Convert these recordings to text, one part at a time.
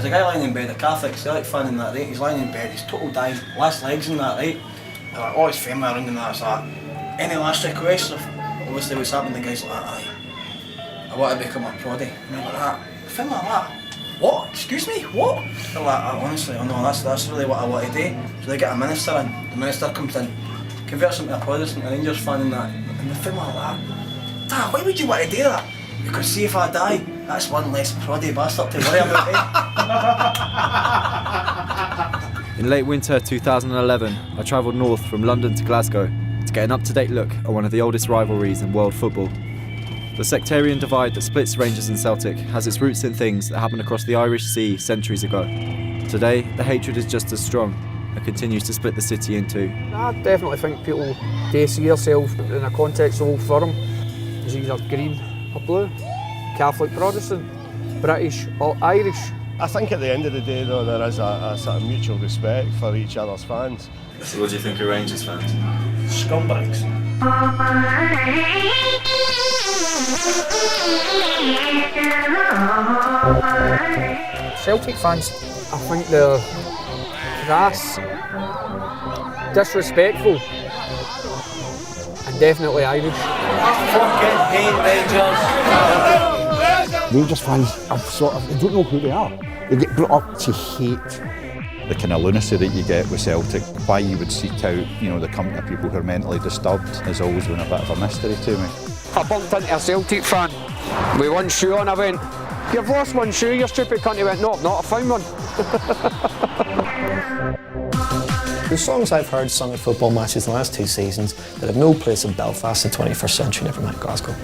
a guy lying in bed, a Catholic Celtic fan in that, right? He's lying in bed, he's total dying, last legs in that, right? They're like, all his family around and that, it's like, any last requests? Obviously what's happening, the guy's like, aye, I want to become a proddy. And they're like that, family like that, what? Excuse me, what? They're like, honestly, oh no, that's really what I want to do. So they get a minister in, the minister comes in, converts him to a Protestant, a Rangers fan and that, and the family like that, Dad, why would you want to do that? Because see if I die, that's one less proddy bastard to worry about, eh? In late winter 2011, I travelled north from London to Glasgow to get an up-to-date look at one of the oldest rivalries in world football. The sectarian divide that splits Rangers and Celtic has its roots in things that happened across the Irish Sea centuries ago. Today, the hatred is just as strong and continues to split the city in two. I definitely think people do see themselves in a context of Old Firm as either green or blue, Catholic, Protestant, British or Irish. I think at the end of the day though there is a sort of mutual respect for each other's fans. So what do you think of Rangers fans? Scumbags. Celtic fans, I think they're crass, disrespectful and definitely Irish. I fucking hate Rangers. Rangers fans they don't know who they are. They get brought up to hate. The kind of lunacy that you get with Celtic, why you would seek out, the company of people who are mentally disturbed has always been a bit of a mystery to me. I bumped into a Celtic fan with one shoe on. I went, "You've lost one shoe, you stupid cunt." He went, "No, not, I found one." The songs I've heard sung at football matches in the last 2 seasons that have no place in Belfast in the 21st century, never mind Glasgow.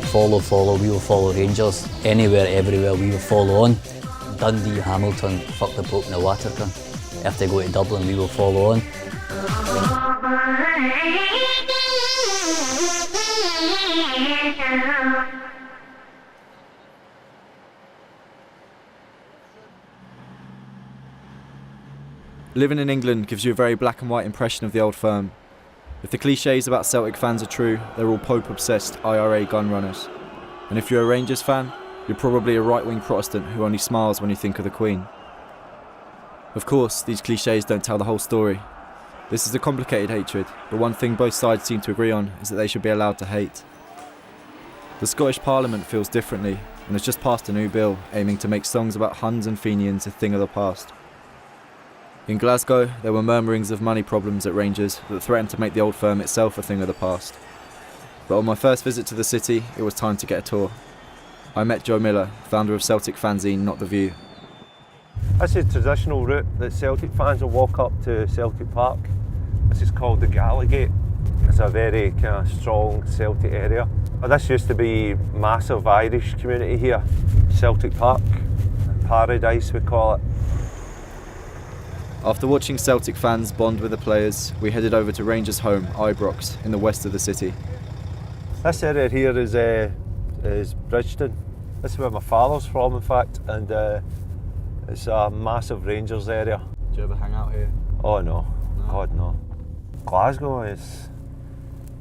Follow, we will follow Rangers. Anywhere, everywhere, we will follow on. Dundee, Hamilton, fuck the Pope in the Watercan. If they go to Dublin, we will follow on. Living in England gives you a very black and white impression of the old firm. If the clichés about Celtic fans are true, they're all Pope-obsessed IRA gun runners. And if you're a Rangers fan, you're probably a right-wing Protestant who only smiles when you think of the Queen. Of course, these clichés don't tell the whole story. This is a complicated hatred, but one thing both sides seem to agree on is that they should be allowed to hate. The Scottish Parliament feels differently and has just passed a new bill aiming to make songs about Huns and Fenians a thing of the past. In Glasgow, there were murmurings of money problems at Rangers that threatened to make the old firm itself a thing of the past. But on my first visit to the city, it was time to get a tour. I met Joe Miller, founder of Celtic fanzine Not The View. This is a traditional route that Celtic fans will walk up to Celtic Park. This is called the Gallagate. It's a very kind of strong Celtic area. This used to be massive Irish community here. Celtic Park, paradise we call it. After watching Celtic fans bond with the players, we headed over to Rangers' home, Ibrox, in the west of the city. This area here is Bridgeton. This is where my father's from, in fact, and it's a massive Rangers area. Do you ever hang out here? Oh no, God no. Glasgow is,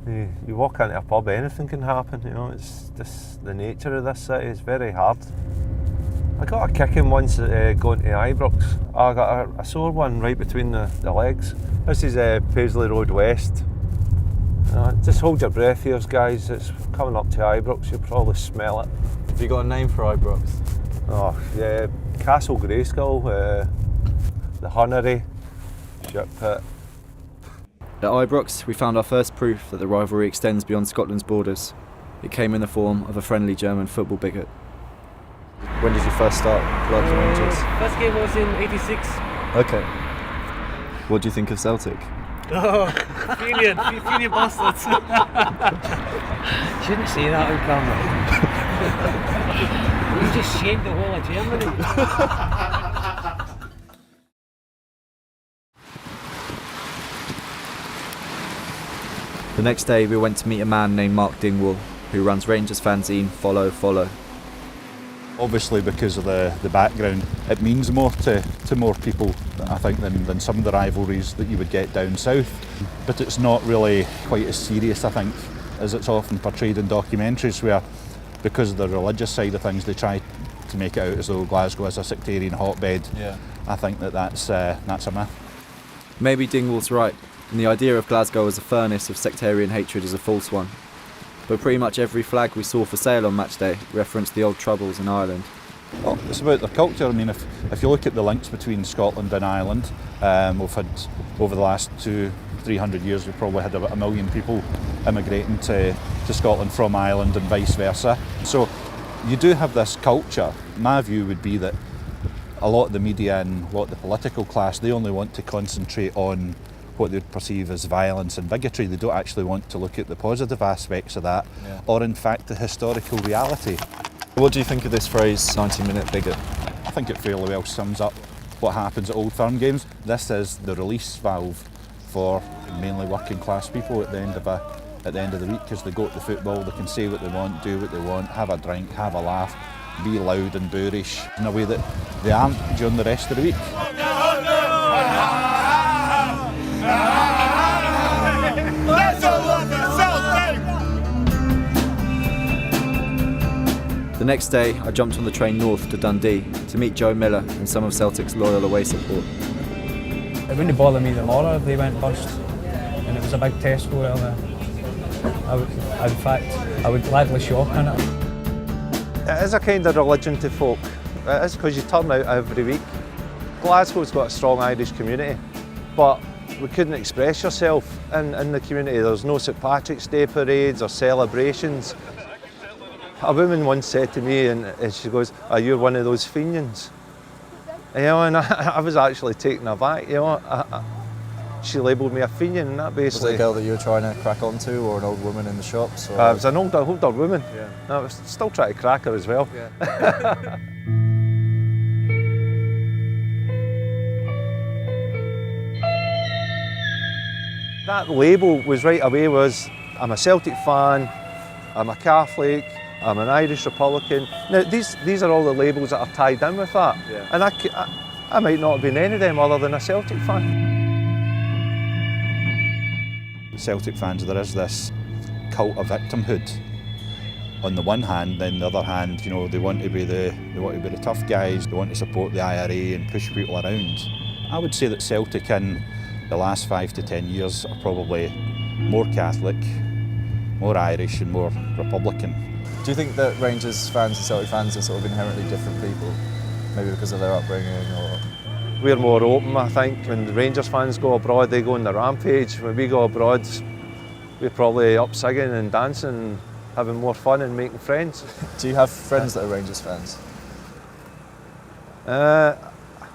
you walk into a pub, anything can happen, it's just the nature of this city is very hard. I got a kicking once going to Ibrox. I got a sore one right between the legs. This is Paisley Road West. Just hold your breath here, guys. It's coming up to Ibrox, you'll probably smell it. Have you got a name for Ibrox? Oh, yeah, Castle Grayskull, the Hunnery, Ship Pit. At Ibrox, we found our first proof that the rivalry extends beyond Scotland's borders. It came in the form of a friendly German football bigot. When did you first start blood for Rangers? First game was in '86. Okay. What do you think of Celtic? Oh, Fenian bastards. Shouldn't say that on camera. You just shamed the whole of Germany. The next day we went to meet a man named Mark Dingwall, who runs Rangers fanzine Follow. Obviously, because of the background, it means more to more people, I think, than some of the rivalries that you would get down south. But it's not really quite as serious, I think, as it's often portrayed in documentaries, where, because of the religious side of things, they try to make it out as though Glasgow is a sectarian hotbed. Yeah. I think that's a myth. Maybe Dingwall's right, and the idea of Glasgow as a furnace of sectarian hatred is a false one. But pretty much every flag we saw for sale on match day referenced the old troubles in Ireland. Well, it's about their culture. I mean, if you look at the links between Scotland and Ireland, we've had, over the last 200-300 years, we've probably had about 1 million people immigrating to Scotland from Ireland and vice versa. So you do have this culture. My view would be that a lot of the media and a lot of the political class, they only want to concentrate on what they would perceive as violence and bigotry. They don't actually want to look at the positive aspects of that, or in fact the historical reality. What do you think of this phrase, 90-minute bigot? I think it fairly well sums up what happens at Old Firm games. This is the release valve for mainly working class people at the end of the week, because they go to the football, they can say what they want, do what they want, have a drink, have a laugh, be loud and boorish in a way that they aren't during the rest of the week. The next day, I jumped on the train north to Dundee to meet Joe Miller and some of Celtic's loyal away support. It wouldn't bother me the more if they went bust, and it was a big Tesco out there. I would gladly shop in it. It is a kind of religion to folk. It is, because you turn out every week. Glasgow's got a strong Irish community, but we couldn't express yourself in the community. There's no St Patrick's Day parades or celebrations. A woman once said to me, and she goes, "Are you one of those Fenians?" You know, and I was actually taken aback. You know, she labelled me a Fenian, and that basically. Was it a girl that you were trying to crack onto, or an old woman in the shops? Or? It was an older woman. Yeah. I was still trying to crack her as well. Yeah. That label was right away was, I'm a Celtic fan, I'm a Catholic, I'm an Irish Republican. Now these are all the labels that are tied in with that. Yeah. And I might not have been any of them other than a Celtic fan. Celtic fans, there is this cult of victimhood. On the one hand, then the other hand, you know, they want to be the tough guys, they want to support the IRA and push people around. I would say that Celtic in the last 5 to 10 years are probably more Catholic, more Irish and more Republican. Do you think that Rangers fans and Celtic fans are sort of inherently different people? Maybe because of their upbringing, or...? We're more open, I think. When the Rangers fans go abroad, they go on the rampage. When we go abroad, we're probably up singing and dancing and having more fun and making friends. Do you have friends that are Rangers fans?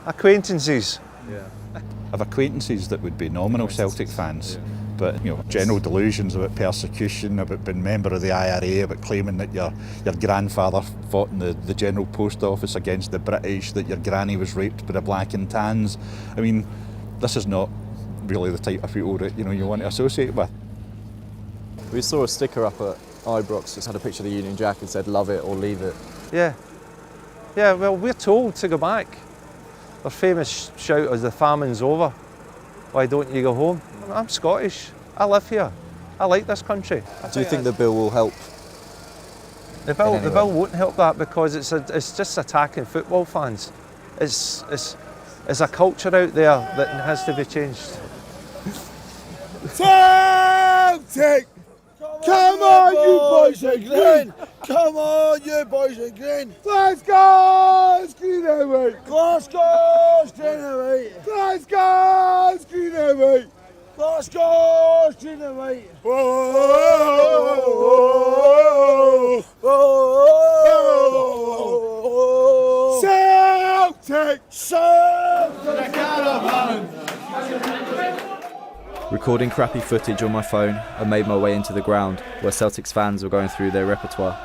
Acquaintances. Yeah. I have acquaintances that would be nominal Celtic fans, but you know, general delusions about persecution, about being a member of the IRA, about claiming that your grandfather fought in the General Post Office against the British, that your granny was raped by the Black and Tans. I mean, this is not really the type of people that you want to associate with. We saw a sticker up at Ibrox, just had a picture of the Union Jack and said, "Love it or leave it." Yeah. Yeah, well, we're told to go back. Their famous shout is, "The famine's over. Why don't you go home?" I'm Scottish. I live here. I like this country. Do you think the bill will help? The bill won't help that, because it's just attacking football fans. It's a culture out there that has to be changed. Celtic! Come on, you boys and green! Come on, you boys and green! Glasgow, green and white! Glasgow, green and white! Glasgow, green and white! Glasgow, green and white! Celtic! Celtic! Recording crappy footage on my phone, I made my way into the ground where Celtics fans were going through their repertoire.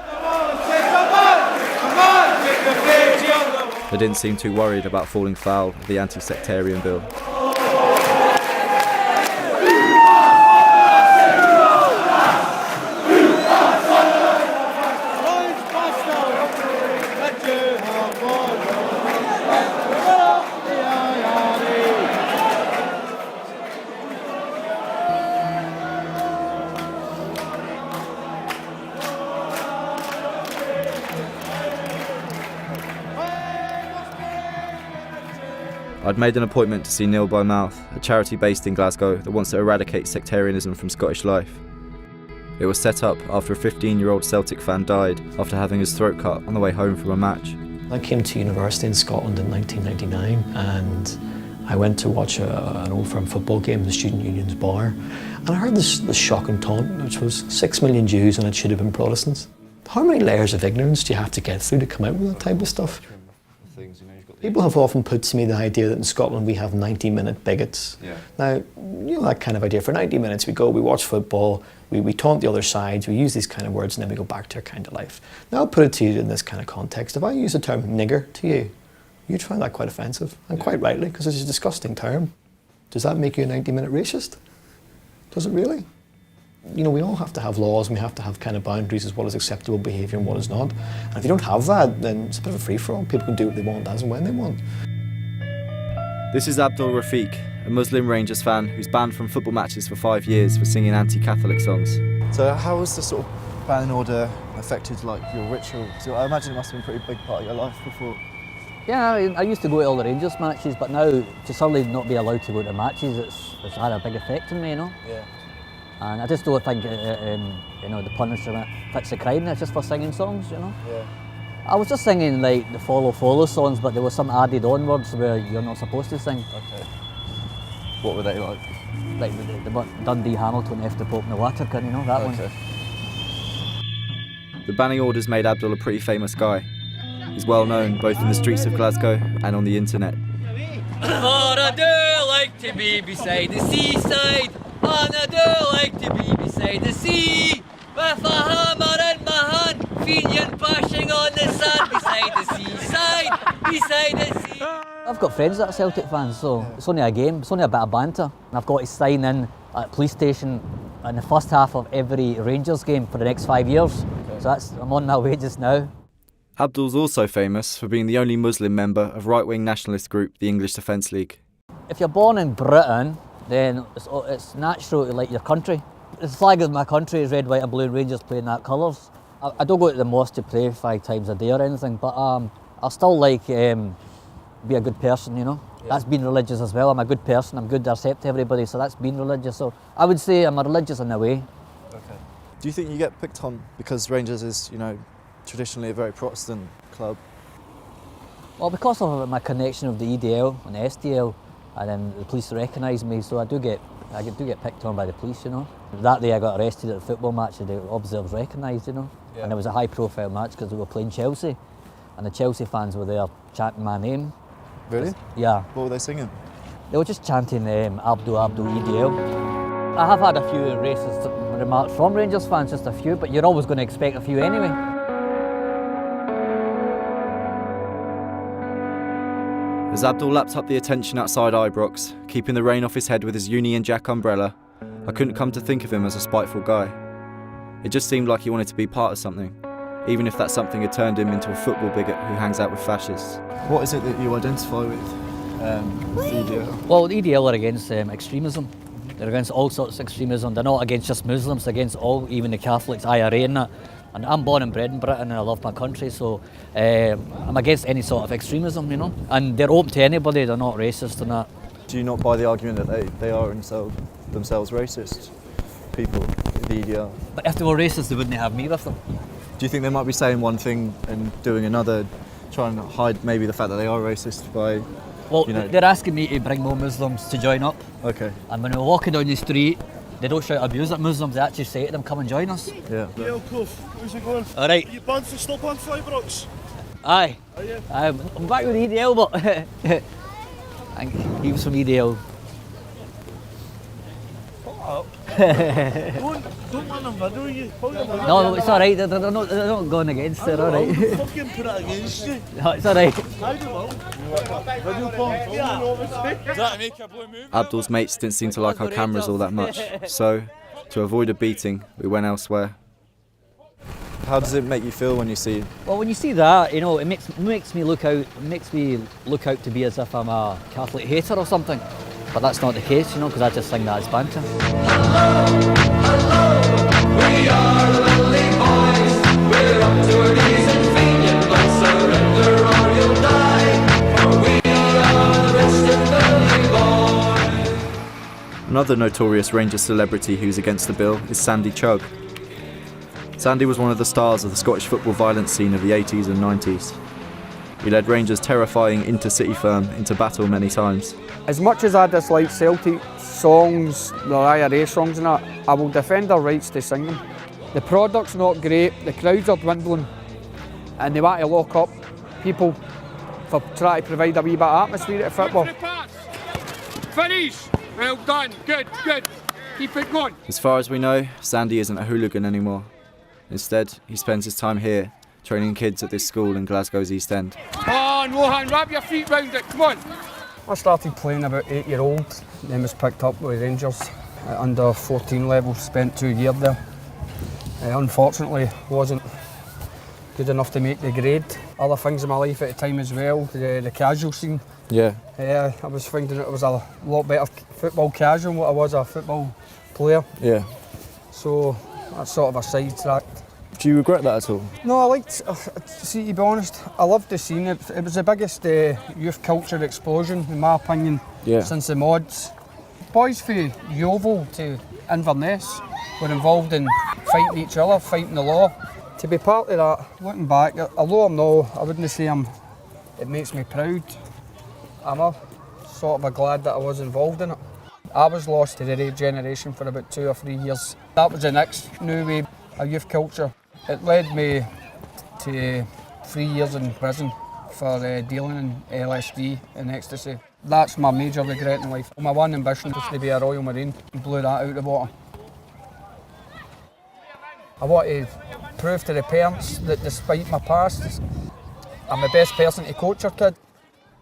They didn't seem too worried about falling foul of the anti-sectarian bill. I'd made an appointment to see Nil by Mouth, a charity based in Glasgow that wants to eradicate sectarianism from Scottish life. It was set up after a 15-year-old Celtic fan died after having his throat cut on the way home from a match. I came to university in Scotland in 1999 and I went to watch an Old Firm football game in the Student Union's bar, and I heard this shocking taunt, which was 6 million Jews and it should have been Protestants. How many layers of ignorance do you have to get through to come out with that type of stuff? People have often put to me the idea that in Scotland we have 90-minute bigots. Yeah. Now, you know that kind of idea. For 90 minutes we go, we watch football, we taunt the other sides, we use these kind of words, and then we go back to our kind of life. Now I'll put it to you in this kind of context. If I use the term nigger to you, you'd find that quite offensive, and quite rightly, because it's a disgusting term. Does that make you a 90-minute racist? Does it really? You know, we all have to have laws and we have to have kind of boundaries as what is acceptable behaviour and what is not. And if you don't have that, then it's a bit of a free-for-all. People can do what they want as and when they want. This is Abdul Rafiq, a Muslim Rangers fan who's banned from football matches for 5 years for singing anti-Catholic songs. So how has the sort of ban order affected like your ritual? So I imagine it must have been a pretty big part of your life before. Yeah, I used to go to all the Rangers matches, but now to suddenly not be allowed to go to matches, it's had a big effect on me, you know. Yeah. And I just don't think, you know, the punishment fits the crime. It's just for singing songs, you know. Yeah. I was just singing like the follow songs, but there was some added on words where you're not supposed to sing. Okay. What were they like? Like the Dundee Hamilton after Pope in the Watercan, you know, that one. The banning orders made Abdul a pretty famous guy. He's well known both in the streets of Glasgow and on the internet. For I do like to be beside the seaside, and I do like to be beside the sea, with a hammer in my hand, feeding bashing on the sand beside the seaside, beside the sea. I've got friends that are Celtic fans, so it's only a game, it's only a bit of banter. And I've got to sign in at a police station in the first half of every Rangers game for the next 5 years. So I'm on that way just now. Abdul's also famous for being the only Muslim member of right-wing nationalist group, the English Defence League. If you're born in Britain, then it's natural to like your country. The flag of my country is red, white and blue, and Rangers playing that colours. I don't go to the mosque to pray 5 times a day or anything, but I'll still like be a good person, you know. Yeah. That's being religious as well. I'm a good person, I'm good to accept everybody, so that's being religious. So I would say I'm a religious in a way. Okay. Do you think you get picked on because Rangers is, you know, traditionally a very Protestant club? Well, because of my connection with the EDL and the SDL, and then the police recognise me, so I do get picked on by the police, you know. That day I got arrested at a football match, and obviously I was recognised, you know. Yeah. And it was a high-profile match because we were playing Chelsea, and the Chelsea fans were there chanting my name. Really? Yeah. What were they singing? They were just chanting Abdul EDL. I have had a few racist remarks from Rangers fans, just a few, but you're always going to expect a few anyway. As Abdul lapped up the attention outside Ibrox, keeping the rain off his head with his Union Jack umbrella, I couldn't come to think of him as a spiteful guy. It just seemed like he wanted to be part of something, even if that something had turned him into a football bigot who hangs out with fascists. What is it that you identify with EDL? Well, the EDL are against extremism. They're against all sorts of extremism. They're not against just Muslims, they're against all, even the Catholics, IRA and that. And I'm born and bred in Britain and I love my country, so I'm against any sort of extremism, you know. And they're open to anybody, they're not racist and that. Do you not buy the argument that they are themselves racist people, the EDL? But if they were racist, they wouldn't have me with them. Do you think they might be saying one thing and doing another, trying to hide maybe the fact that they are racist by... Well, you know, they're asking me to bring more Muslims to join up. Okay. And when we're walking down the street, they don't shout abuse at Muslims, they actually say to them, come and join us. Yeah. Yeah, cool. How's it going? Alright. Are you banned for still banned for Ibrox? Aye. Are you? I'm back with EDL, but he was from EDL. Don't let them video you. No, it's alright, they're not going against it, alright. Fucking put it against you. No, it's alright. I don't know. Video phone. Abdul's mates didn't seem to like our cameras all that much, so, to avoid a beating, we went elsewhere. How does it make you feel when you see... Well, when you see that, you know, it makes me look out to be as if I'm a Catholic hater or something. But that's not the case, you know, because I just think that as banter. We are lonely boys, we're up to our knees in faith, yet not surrender or you'll die, for we are the rest of Another notorious Rangers celebrity who's against the bill is Sandy Chugg. Sandy was one of the stars of the Scottish football violence scene of the 80s and 90s. He led Rangers' terrifying intercity firm into battle many times. As much as I dislike Celtic songs, the IRA songs and that, I will defend our rights to sing them. The product's not great, the crowds are dwindling, and they want to lock up people for trying to provide a wee bit of atmosphere at football. Finish! Well done, good, good. Keep it going. As far as we know, Sandy isn't a hooligan anymore. Instead, he spends his time here, training kids at this school in Glasgow's East End. On, Lohan, wrap your feet round it, come on. I started playing about 8-year-old, then was picked up with Rangers at under 14 level, spent 2 years there. Unfortunately, wasn't good enough to make the grade. Other things in my life at the time as well, the casual scene. Yeah. I was finding it was a lot better football casual than what I was a football player. Yeah. So that's sort of a sidetrack. Do you regret that at all? No, I liked, see, to be honest, I loved the scene. It was the biggest youth culture explosion, in my opinion, since the mods. Boys from Yeovil to Inverness were involved in fighting each other, fighting the law. To be part of that, looking back, although I wouldn't say it makes me proud, I'm sort of glad that I was involved in it. I was lost to the rape generation for about 2 or 3 years. That was the next new wave of youth culture. It led me to 3 years in prison for dealing in LSD and ecstasy. That's my major regret in life. My one ambition was to be a Royal Marine and blew that out the water. I want to prove to the parents that despite my past, I'm the best person to coach your kid.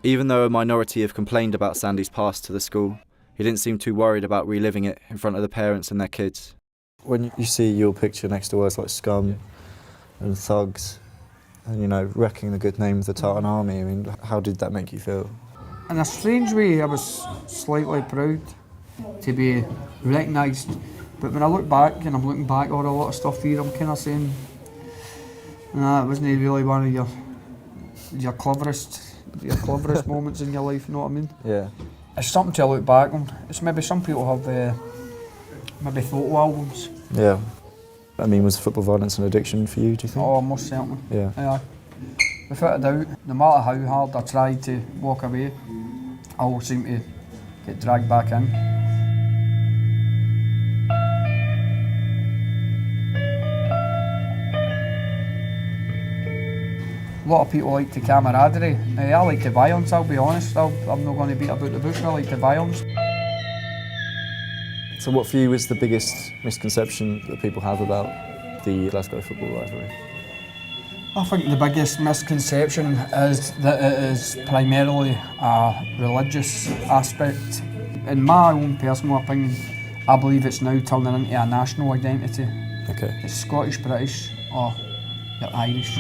Even though a minority have complained about Sandy's past to the school, he didn't seem too worried about reliving it in front of the parents and their kids. When you see your picture next to words like scum and thugs, and, you know, wrecking the good name of the Tartan Army, I mean, how did that make you feel? In a strange way, I was slightly proud to be recognised. But when I look back, and I'm looking back on a lot of stuff here, I'm kind of saying, nah, it wasn't really one of your cleverest moments in your life, you know what I mean? Yeah. It's something to look back on. It's maybe some people have maybe photo albums. Yeah. I mean, was football violence an addiction for you, do you think? Oh, most certainly. Yeah. Without a doubt, no matter how hard I tried to walk away, I always seem to get dragged back in. A lot of people like the camaraderie. I like the violence, I'll be honest. I'm not going to beat about the bush, I like the violence. So what for you is the biggest misconception that people have about the Glasgow football rivalry? I think the biggest misconception is that it is primarily a religious aspect. In my own personal opinion, I believe it's now turning into a national identity. Okay. It's Scottish, British, or you're Irish.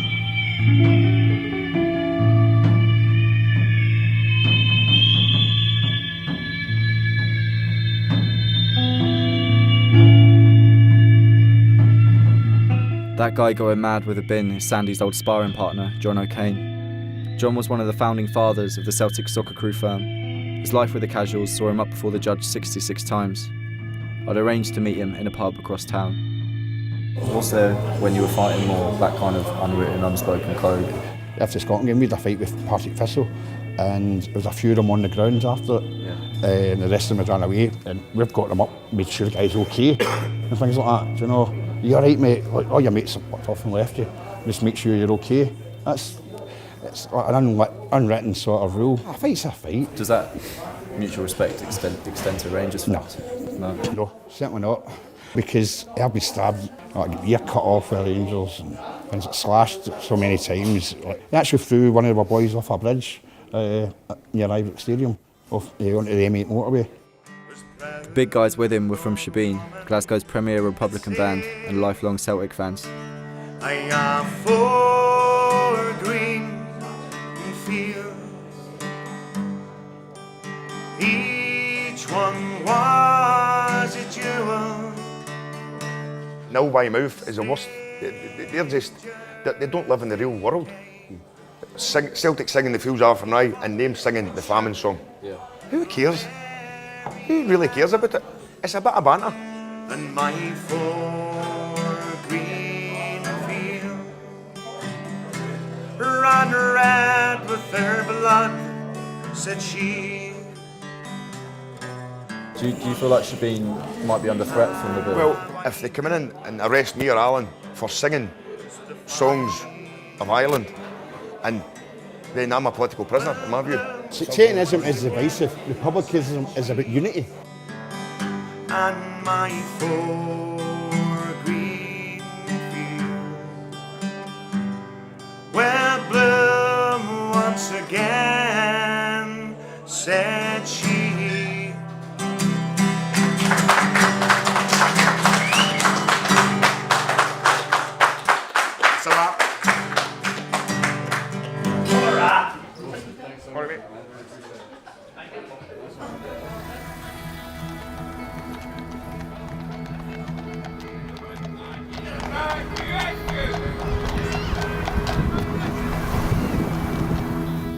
That guy going mad with a bin is Sandy's old sparring partner, John O'Kane. John was one of the founding fathers of the Celtic soccer crew firm. His life with the Casuals saw him up before the judge 66 times. I'd arranged to meet him in a pub across town. Was there, when you were fighting more, that kind of unwritten, unspoken code? After the Scotland game, we had a fight with Partick Thistle, and there was a few of them on the grounds after it, and the rest of them had run away, and we've got them up, made sure the guy's okay, and things like that. Do you know, you alright, mate? Like, all your mates have fucked off and left you, just make sure you're okay. It's an unwritten sort of rule. A fight's a fight. Does that mutual respect extend to Rangers fans? No, certainly not. Because I've been stabbed, like ear cut off by Rangers and things like slashed so many times. They actually threw one of our boys off a bridge near Rivalry Stadium onto the M8 motorway. The big guys with him were from Shebeen, Glasgow's premier Republican band and lifelong Celtic fans. I am for green fields, each one was a jewel. Nil by mouth is the worst. They don't live in the real world. Celtic singing the Fields Are For Now and them singing the famine song. Yeah. Who cares? Who really cares about it? it's a bit of banter. And my four green field ran red with their blood, said she. Do you feel like she might be under threat from the bill? Well, if they come in and arrest me or Alan for singing songs of Ireland, and then I'm a political prisoner, in my view. Satanism is divisive, republicanism is about unity. And my four green fields will bloom once again, said she. So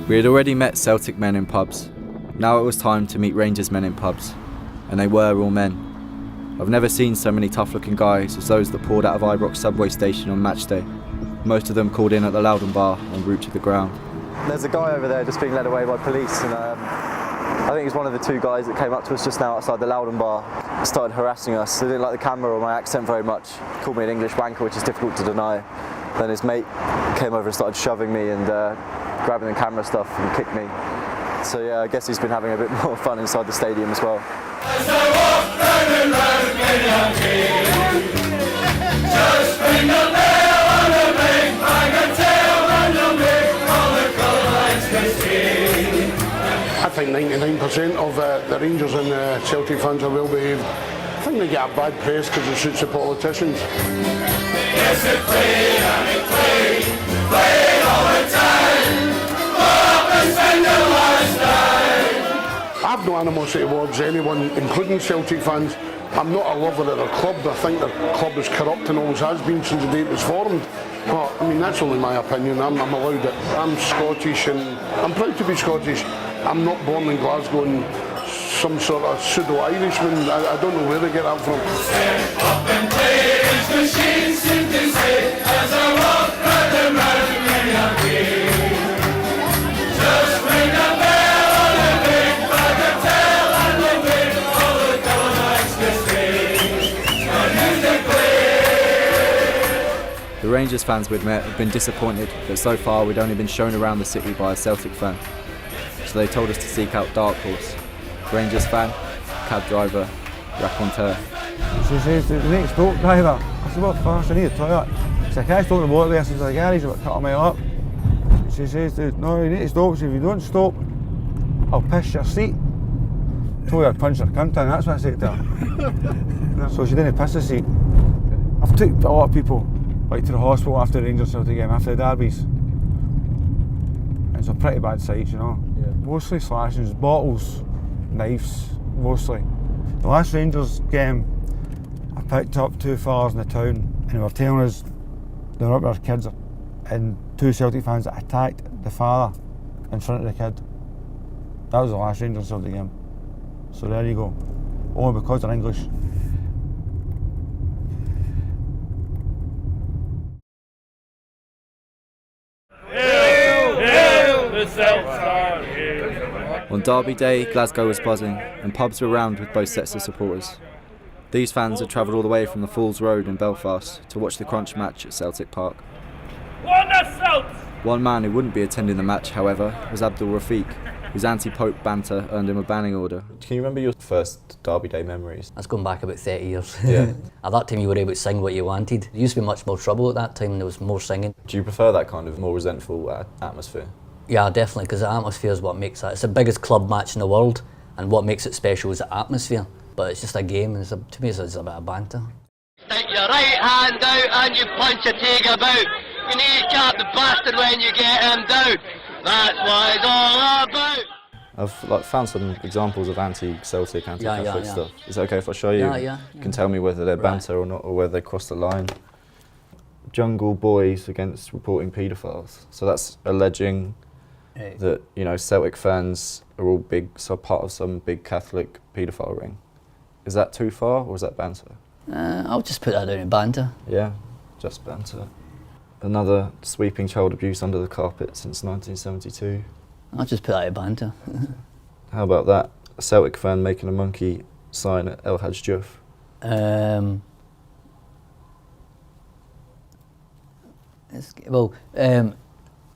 We had already met Celtic men in pubs. Now it was time to meet Rangers men in pubs. And they were all men. I've never seen so many tough-looking guys as those that poured out of Ibrox subway station on match day. Most of them called in at the Loudon bar en route to the ground. There's a guy over there just being led away by police, and I think he's one of the two guys that came up to us just now outside the Loudon bar, started harassing us. They didn't like the camera or my accent very much. Called me an English wanker, which is difficult to deny. Then his mate came over and started shoving me and grabbing the camera stuff and kicked me. So yeah, I guess he's been having a bit more fun inside the stadium as well. as I walk round and round just ring the bell and a big bag of tail and you'll make all the colour lights to see. I think 99% of the Rangers and the Celtic fans are well behaved. I think they get a bad press because it suits the politicians. Yes, it played and it played all the time. Up and spend the last night. I've no animosity towards anyone, including Celtic fans. I'm not a lover of their club. I think their club is corrupt and always has been since the day it was formed. But I mean, that's only my opinion. I'm allowed it. I'm Scottish and I'm proud to be Scottish. I'm not born in Glasgow and some sort of pseudo-Irishman. I don't know where they get that from. Step up and play, each machine seemed to say, as I walk round and round in your game. Just ring a bell on a big bag of tail and we'll make all the colour lights to stay. And music play. The Rangers fans we'd met had been disappointed that so far we'd only been shown around the city by a Celtic fan. So they told us to seek out Dark Horse. Rangers fan, cab driver, raconteur. She says to the next boat driver, I said, what first, I need a toilet. She said, can I stop the motorway? I said, the garage about a couple of mile up. She says, no, you need to stop. She said, if you don't stop, I'll piss your seat. I told her I'd punch her cunt in, that's what I said to her. So she didn't piss the seat. I've took a lot of people like to the hospital after the Rangers Celtic game, after the derbies. And some pretty bad sights, you know. Yeah. Mostly slashings, bottles, knives, mostly. The last Rangers game, I picked up two fellas in the town and they were telling us they were up with their kids and two Celtic fans that attacked the father in front of the kid. That was the last Rangers Celtic game. So there you go. Only because they're English. On Derby Day, Glasgow was buzzing and pubs were rammed with both sets of supporters. These fans had travelled all the way from the Falls Road in Belfast to watch the Crunch match at Celtic Park. One man who wouldn't be attending the match, however, was Abdul Rafiq, whose anti-Pope banter earned him a banning order. Can you remember your first Derby Day memories? That's going back about 30 years. Yeah. At that time you were able to sing what you wanted. There used to be much more trouble at that time, there was more singing. Do you prefer that kind of more resentful atmosphere? Yeah, definitely, because the atmosphere is what makes that. It's the biggest club match in the world, and what makes it special is the atmosphere. But it's just a game, and to me it's a bit of banter. Stick your right hand out and you punch a take about. You kneecap the bastard when you get him down. That's what it's all about. I've found some examples of anti-Celtic, anti-Catholic yeah. stuff. Is it okay if I show you? Yeah. You can tell me whether they're banter or not, or whether they cross the line. Jungle Boys against reporting paedophiles. So that's alleging that, you know, Celtic fans are all part of some big Catholic paedophile ring. Is that too far, or is that banter? I'll just put that down in banter. Yeah, just banter. Another sweeping child abuse under the carpet since 1972. I'll just put that in banter. How about that? A Celtic fan making a monkey sign at El Hadj Diouf.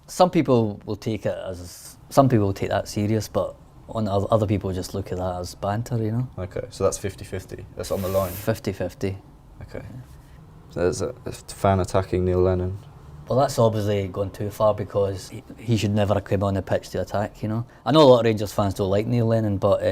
Some people will take that serious, but other people just look at that as banter, you know. Okay, so that's 50-50. That's on the line. 50-50. Okay. So there's a fan attacking Neil Lennon. Well, that's obviously gone too far because he should never have come on the pitch to attack, you know. I know a lot of Rangers fans don't like Neil Lennon, but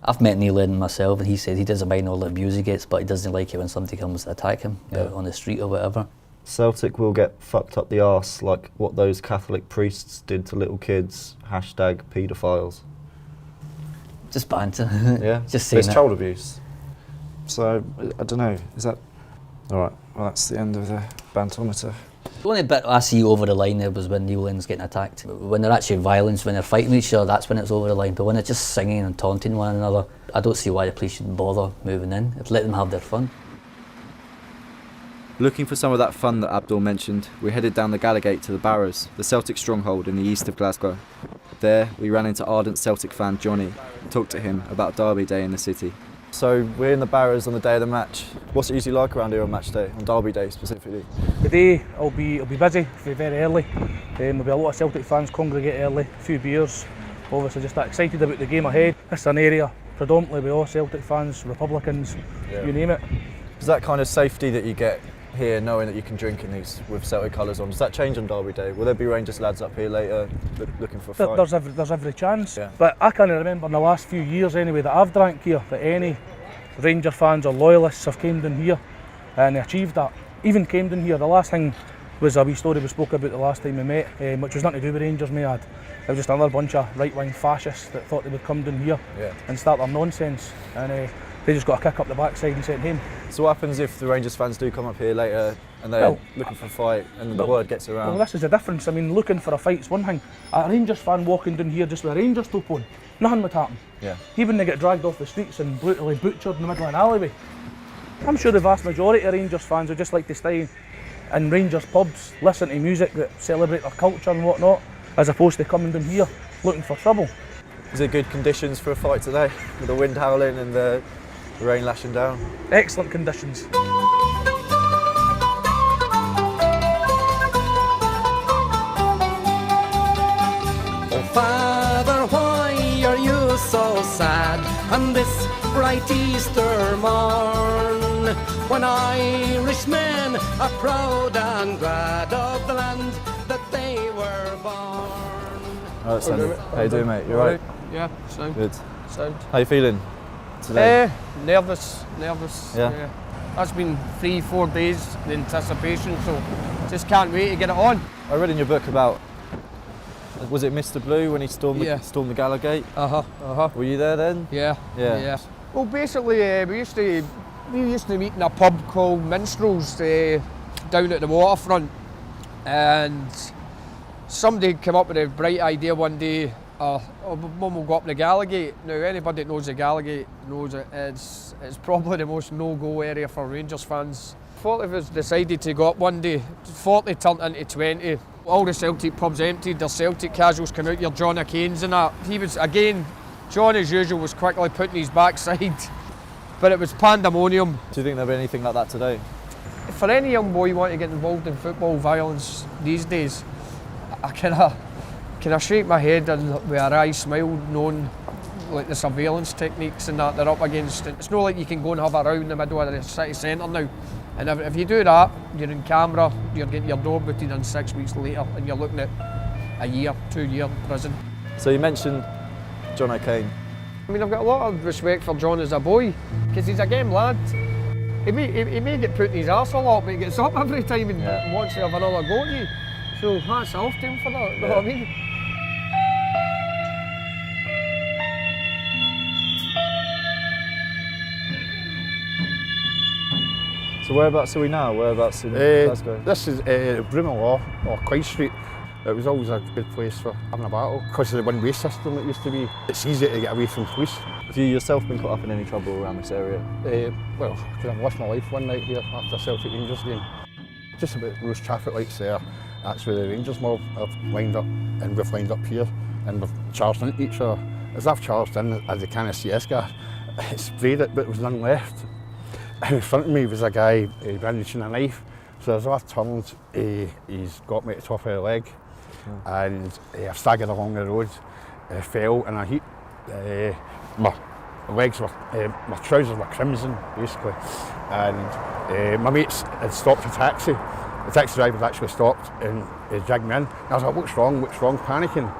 I've met Neil Lennon myself, and he said he doesn't mind all the abuse he gets, but he doesn't like it when somebody comes to attack him on the street or whatever. Celtic will get fucked up the arse like what those Catholic priests did to little kids. Hashtag paedophiles. Just banter. Yeah, just saying it's child abuse. So, I don't know, is that... Alright, well that's the end of the bantometer. The only bit I see over the line there was when Neil Lennon's getting attacked. When they're actually violence, when they're fighting each other, that's when it's over the line. But when it's just singing and taunting one another, I don't see why the police should bother moving in. Let them have their fun. Looking for some of that fun that Abdul mentioned, we headed down the Gallowgate to the Barrows, the Celtic stronghold in the east of Glasgow. There, we ran into ardent Celtic fan Johnny and talked to him about Derby Day in the city. So we're in the Barrows on the day of the match. What's it usually like around here on match day, on Derby Day specifically? Today it'll be busy, very early. There'll be a lot of Celtic fans congregate early, a few beers. Obviously just excited about the game ahead. It's an area predominantly with all Celtic fans, Republicans, you name it. Is that kind of safety that you get here, knowing that you can drink in these with Celtic colours on, does that change on Derby Day? Will there be Rangers lads up here later looking for a fight? There's every chance, but I can't remember in the last few years anyway that I've drank here that any Ranger fans or loyalists have came down here and achieved that. Even came down here, the last thing was a wee story we spoke about the last time we met, which was nothing to do with Rangers, mate. It was just another bunch of right-wing fascists that thought they would come down here and start their nonsense, and they just got a kick up the backside and sent him. So what happens if the Rangers fans do come up here later and they're looking for a fight and the word gets around? Well, this is the difference. I mean, looking for a fight's one thing. A Rangers fan walking down here just with a Rangers top on, nothing would happen. Yeah. Even they get dragged off the streets and brutally butchered in the middle of an alleyway. I'm sure the vast majority of Rangers fans would just like to stay in Rangers pubs, listen to music that celebrate their culture and whatnot, as opposed to coming down here looking for trouble. Is it good conditions for a fight today, with the wind howling and the rain lashing down? Excellent conditions. Oh Father, why are you so sad on this bright Easter morn, when Irishmen are proud and glad of the land that they were born? Alright, Sam. How you doing, mate? You alright? Yeah, sound. Good. Sound. How you feeling today? Nervous. Yeah. That's been 3-4 days, the anticipation, so just can't wait to get it on. I read in your book about, was it Mr. Blue when he stormed the Gallowgate? Were you there then? Yeah. Well, basically, we used to meet in a pub called Minstrels down at the waterfront, and somebody came up with a bright idea one day. When we'll go up the Gallowgate. Now, anybody that knows the Gallowgate knows it's probably the most no-go area for Rangers fans. 40 of us decided to go up one day. 40 turned into 20. All the Celtic pubs emptied, their Celtic casuals came out, your John O'Kane's and that. He was, again, John as usual was quickly putting his backside, but it was pandemonium. Do you think there'll be anything like that today? For any young boy wanting to get involved in football violence these days, I kind of shake my head and with a wry smile, knowing like the surveillance techniques and that they're up against. It's not like you can go and have a row in the middle of the city centre now. And if you do that, you're in camera, you're getting your door booted in 6 weeks later, and you're looking at a year, 2 year prison. So you mentioned John O'Kane. I mean, I've got a lot of respect for John as a boy, because he's a game lad. He may get put in his arse a lot, but he gets up every time and wants to have another go at you. So hats off to him for that, you know what I mean? So whereabouts are we now? Whereabouts in Glasgow? This is Broomall or Quay Street. It was always a good place for having a battle because of the one-way system it used to be. It's easy to get away from police. Have you yourself been caught up in any trouble around this area? Well, because I lost my life one night here after a Celtic Rangers game. Just about those traffic lights there, that's where the Rangers mob have lined up, and we've lined up here, and we've charged into each other. As I've charged in, as they kind of CS gas, it sprayed it, but there was none left. And in front of me was a guy brandishing a knife. So as I've turned, he's got me at the top of the leg, and I've staggered along the road, fell in a heap. My legs were, my trousers were crimson, basically, and my mates had stopped a taxi. The taxi driver had actually stopped and dragged me in. And I was like, what's wrong, panicking?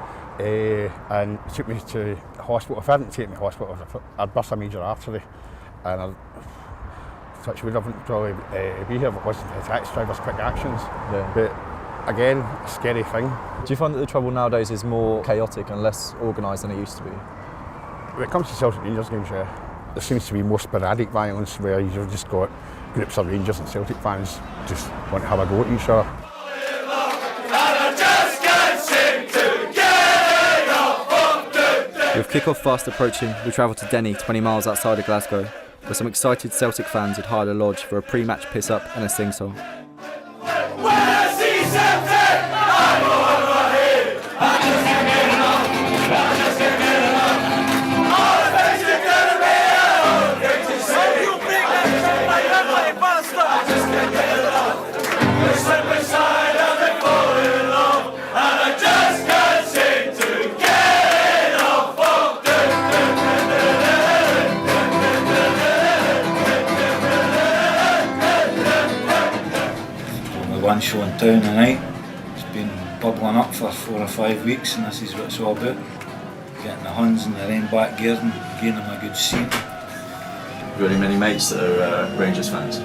And he took me to hospital. If I hadn't taken me to hospital, I'd burst a major artery, and I'd, touch wood, I wouldn't probably be here if it wasn't for the taxi driver's quick actions. Yeah. But again, a scary thing. Do you find that the trouble nowadays is more chaotic and less organised than it used to be? When it comes to Celtic Rangers games, yeah, there seems to be more sporadic violence where you've just got groups of Rangers and Celtic fans just want to have a go at each other. With kick-off fast approaching, we travel to Denny, 20 miles outside of Glasgow, where some excited Celtic fans had hired a lodge for a pre-match piss-up and a sing-song. One show in town tonight. It's been bubbling up for 4 or 5 weeks, and this is what it's all about. Getting the Huns in their own back garden, giving them a good scene. Have you got many mates that are Rangers fans?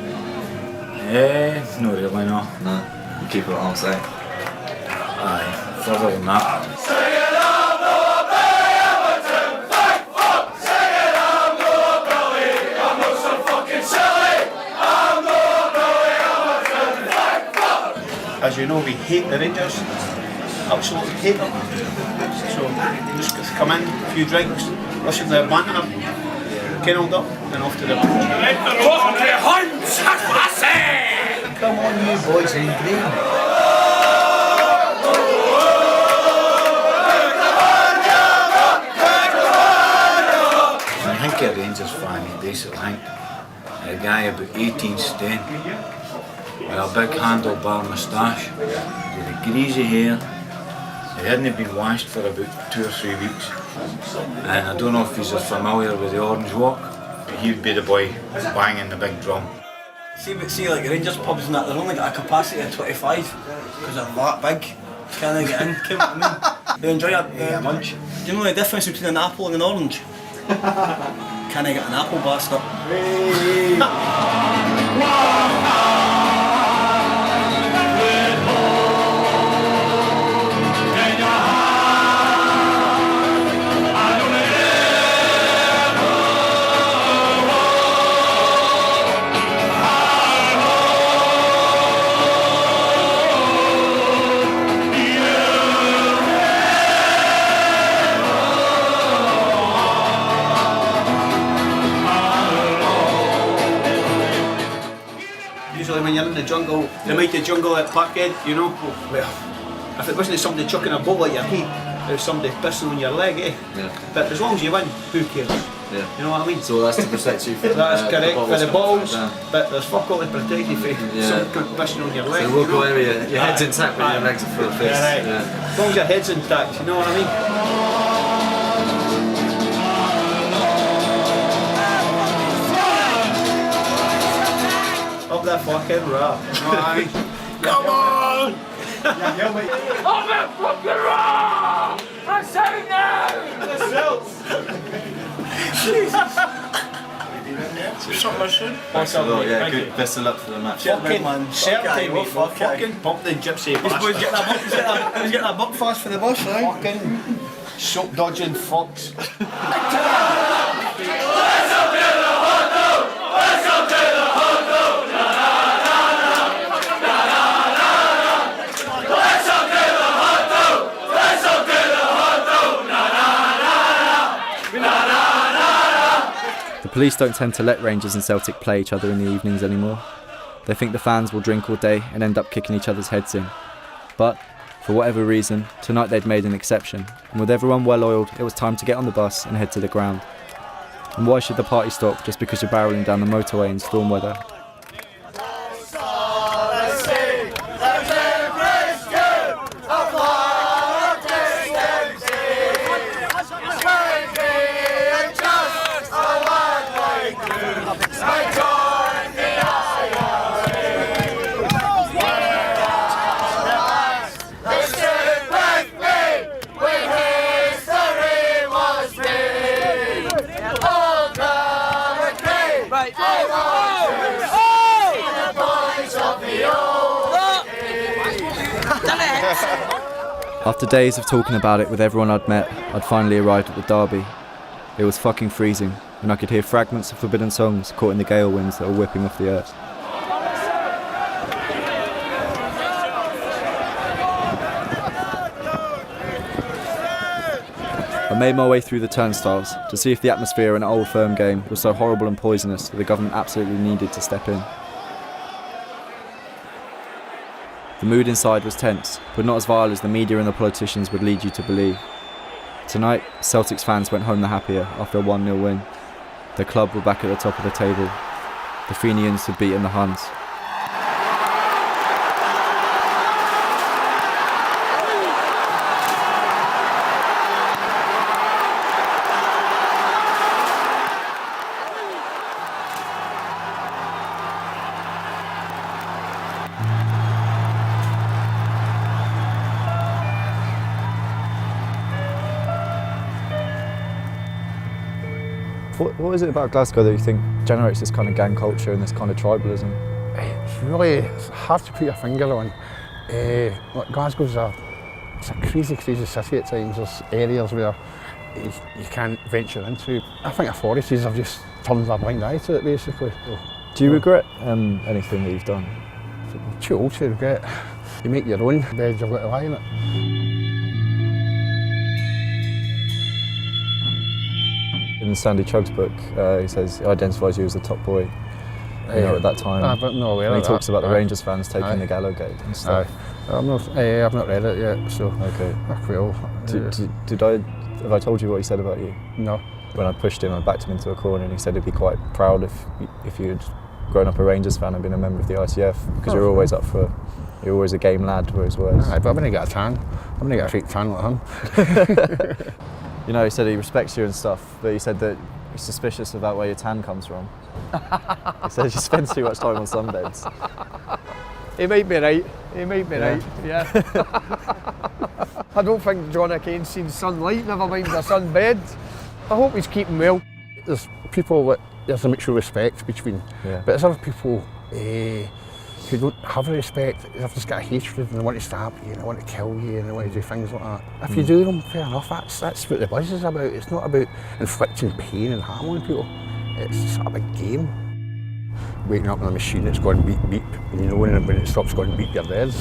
No really, no. No? You keep it at arm's length? Aye, further than that. As you know, we hate the Rangers, absolutely hate them. So just come in, a few drinks, listen to their banter, kennelled up, and off to the match. Come on, you boys in green. I think a Rangers fan, you basically think a guy about 18 stone, with a big handlebar moustache, with a greasy hair. He hadn't been washed for about 2 or 3 weeks. And I don't know if he's familiar with the Orange Walk, but he'd be the boy banging the big drum. See like Rangers pubs and that, they've only got a capacity of 25 because they're that big. Can they get in? Can I mean? They enjoy a lunch. Do you know the difference between an apple and an orange? Can I get an apple bastard? Usually when you're in the jungle, the mighty jungle at Parkhead, you know, well, if it wasn't somebody chucking a ball at your feet, it was somebody pissing on your leg, eh? Yeah. But as long as you win, who cares? Yeah. You know what I mean? So that's to protect you from That's correct, for the balls, Yeah. but there's fuck all to protect you from something pissing on your leg. So the local you know? area, your head's intact but your legs are full of piss. Yeah, right. Yeah. As long as your head's intact, you know what I mean? Up that fucking rap. Right. Come on! Up that fucking rock! I say now! The Celts! Something I should. Yeah, good. Best of luck for the match. Fucking Celtic, mate. Fucking pump the gypsy bastard. He's getting a buck fast for the bus, right? Fucking soap dodging fucks. Let's police don't tend to let Rangers and Celtic play each other in the evenings anymore. They think the fans will drink all day and end up kicking each other's heads in. But, for whatever reason, tonight they'd made an exception, and with everyone well oiled, it was time to get on the bus and head to the ground. And why should the party stop just because you're barrelling down the motorway in storm weather? After days of talking about it with everyone I'd met, I'd finally arrived at the derby. It was fucking freezing, and I could hear fragments of forbidden songs caught in the gale winds that were whipping off the earth. I made my way through the turnstiles to see if the atmosphere in an Old Firm game was so horrible and poisonous that the government absolutely needed to step in. The mood inside was tense, but not as vile as the media and the politicians would lead you to believe. Tonight, Celtics fans went home the happier after a 1-0 win. The club were back at the top of the table. The Fenians had beaten the Huns. What is it about Glasgow that you think generates this kind of gang culture and this kind of tribalism? It's hard to put your finger on. Like Glasgow's it's a crazy city at times. There's areas where you can't venture into. I think authorities have just turned their blind eye to it, basically. So, do you regret anything that you've done? Too old to regret. You make your own bed, you've got to lie in it. In Sandy Chugg's book, he says he identifies you as the top boy at that time. But no, and he talks about the Rangers fans taking the Gallow Gate and stuff. I've not read it yet, so okay. I will. Have I told you what he said about you? No. When I pushed him, I backed him into a corner, and he said he'd be quite proud if you had grown up a Rangers fan and been a member of the ICF, because you're always a game lad, were his words. But I'm going to get a tan. I'm going to get a fake tan like him. You know, he said he respects you and stuff, but he said that he's suspicious about where your tan comes from. He says you spend too much time on sunbeds. He might be right. Yeah. I don't think John O'Kane's seen sunlight, never mind a sunbed. I hope he's keeping well. There's people that there's a mutual respect between, but there's other people who don't have respect. They've just got a hatred and they want to stab you and they want to kill you and they want to do things like that. If you do them, fair enough, that's what the buzz is about. It's not about inflicting pain and harm on people. It's just a big game. Waking up in a machine that's going beep beep, and you know when it stops going beep you're dead.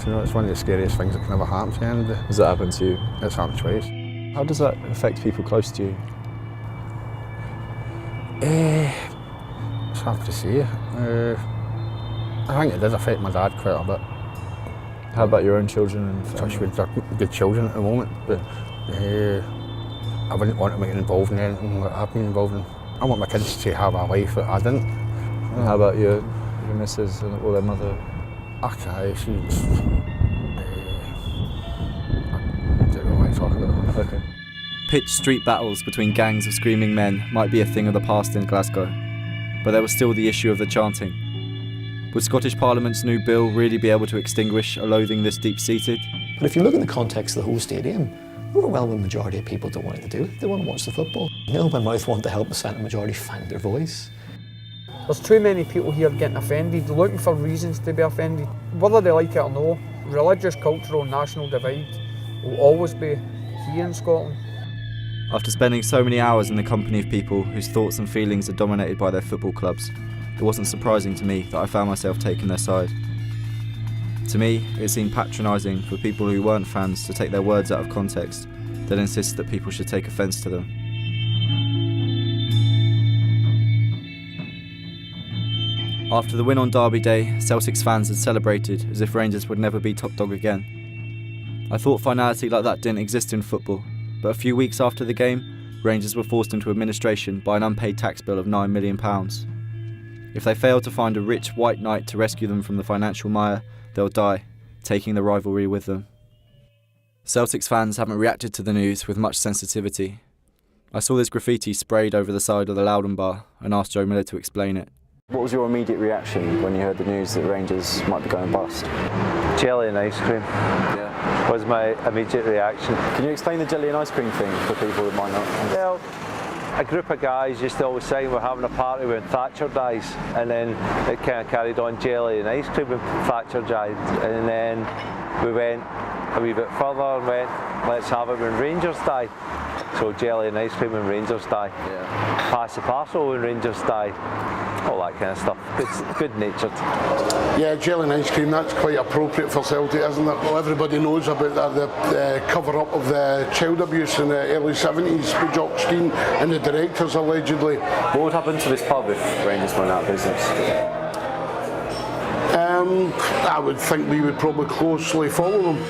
You know, it's one of the scariest things that can ever happen to anybody. Has that happened to you? It's happened twice. How does that affect people close to you? It's hard to say. I think it did affect my dad quite a bit. How about your own children and family? Touch wood, they're good children at the moment, but I wouldn't want them to get involved in anything that I've been involved in. I want my kids to have a life that I didn't. And how about your missus or their mother? Okay, she's... I don't know why I talk about that. Okay. Pitched street battles between gangs of screaming men might be a thing of the past in Glasgow, but there was still the issue of the chanting. Would Scottish Parliament's new bill really be able to extinguish a loathing this deep-seated? But if you look in the context of the whole stadium, the overwhelming majority of people don't want it to do it. They want to watch the football. The open mouth want to help the silent majority find their voice. There's too many people here getting offended, looking for reasons to be offended. Whether they like it or no, religious, cultural, national divide will always be here in Scotland. After spending so many hours in the company of people whose thoughts and feelings are dominated by their football clubs, it wasn't surprising to me that I found myself taking their side. To me, it seemed patronising for people who weren't fans to take their words out of context, then insist that people should take offence to them. After the win on Derby Day, Celtics fans had celebrated as if Rangers would never be top dog again. I thought finality like that didn't exist in football, but a few weeks after the game, Rangers were forced into administration by an unpaid tax bill of £9 million. If they fail to find a rich white knight to rescue them from the financial mire, they'll die, taking the rivalry with them. Celtics fans haven't reacted to the news with much sensitivity. I saw this graffiti sprayed over the side of the Loudon bar and asked Joe Miller to explain it. What was your immediate reaction when you heard the news that Rangers might be going bust? Jelly and ice cream. Yeah. Was my immediate reaction. Can you explain the jelly and ice cream thing for people that might not understand? Well, a group of guys used to always say we're having a party when Thatcher dies, and then it kind of carried on jelly and ice cream when Thatcher died, and then we went a wee bit further and went, let's have it when Rangers die. So jelly and ice cream when Rangers die. Yeah. Pass the parcel when Rangers die. All that kind of stuff. Good-natured. Yeah, jelly and ice cream, that's quite appropriate for Celtic, isn't it? Well, everybody knows about the cover-up of the child abuse in the early 70s with Jock Stein and the directors, allegedly. What would happen to this pub if Rangers went out of business? I would think we would probably closely follow them.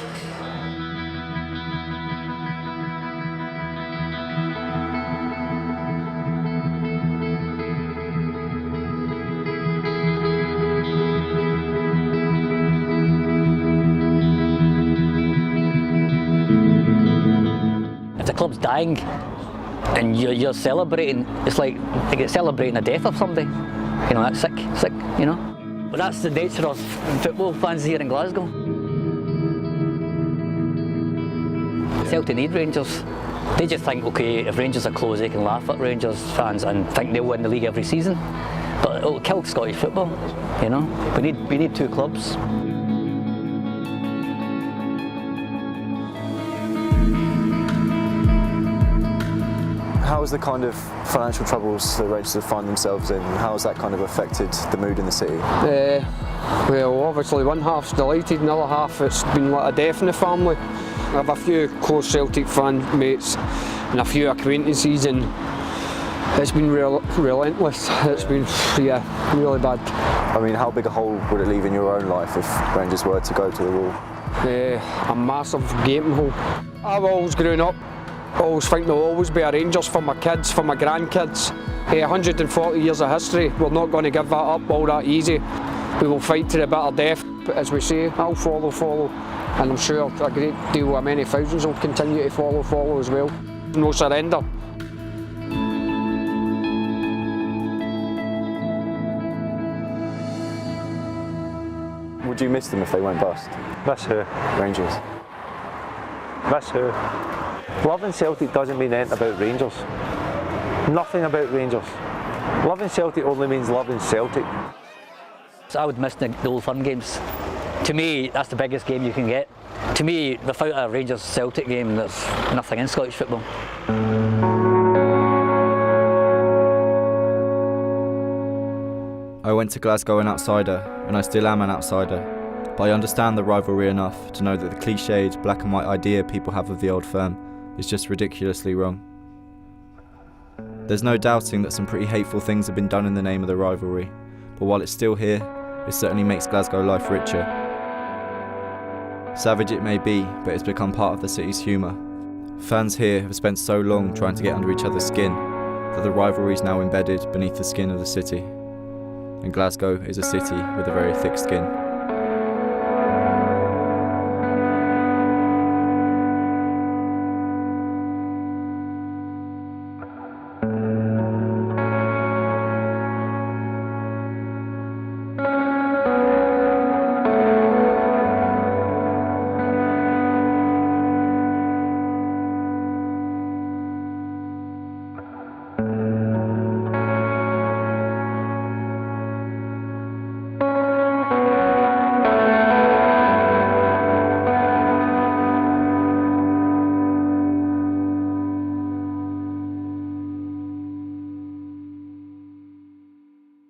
Club's dying and you're celebrating, it's like celebrating the death of somebody. You know, that's sick, you know. But that's the nature of football fans here in Glasgow. Celtic need Rangers. They just think, okay, if Rangers are close, they can laugh at Rangers fans and think they'll win the league every season. But it'll kill Scottish football, you know. We need two clubs. How has the kind of financial troubles that Rangers have found themselves in, how has that kind of affected the mood in the city? Well, obviously one half's delighted, another half it's been like a death in the family. I have a few close Celtic fan mates and a few acquaintances, and it's been relentless. It's been, really bad. I mean, how big a hole would it leave in your own life if Rangers were to go to the wall? A massive gaping hole. I've always grown up, I always think there'll always be a Rangers for my kids, for my grandkids. 140 years of history, we're not going to give that up all that easy. We will fight to the bitter death, but as we say, I'll follow, and I'm sure a great deal of many thousands will continue to follow as well. No surrender. Would you miss them if they went bust? Miss who? Rangers. Miss who? Loving Celtic doesn't mean anything about Rangers. Nothing about Rangers. Loving Celtic only means loving Celtic. So I would miss the Old Firm games. To me, that's the biggest game you can get. To me, without a Rangers-Celtic game, there's nothing in Scottish football. I went to Glasgow an outsider, and I still am an outsider, but I understand the rivalry enough to know that the cliched black and white idea people have of the Old Firm is just ridiculously wrong. There's no doubting that some pretty hateful things have been done in the name of the rivalry, but while it's still here, it certainly makes Glasgow life richer. Savage it may be, but it's become part of the city's humour. Fans here have spent so long trying to get under each other's skin that the rivalry is now embedded beneath the skin of the city. And Glasgow is a city with a very thick skin.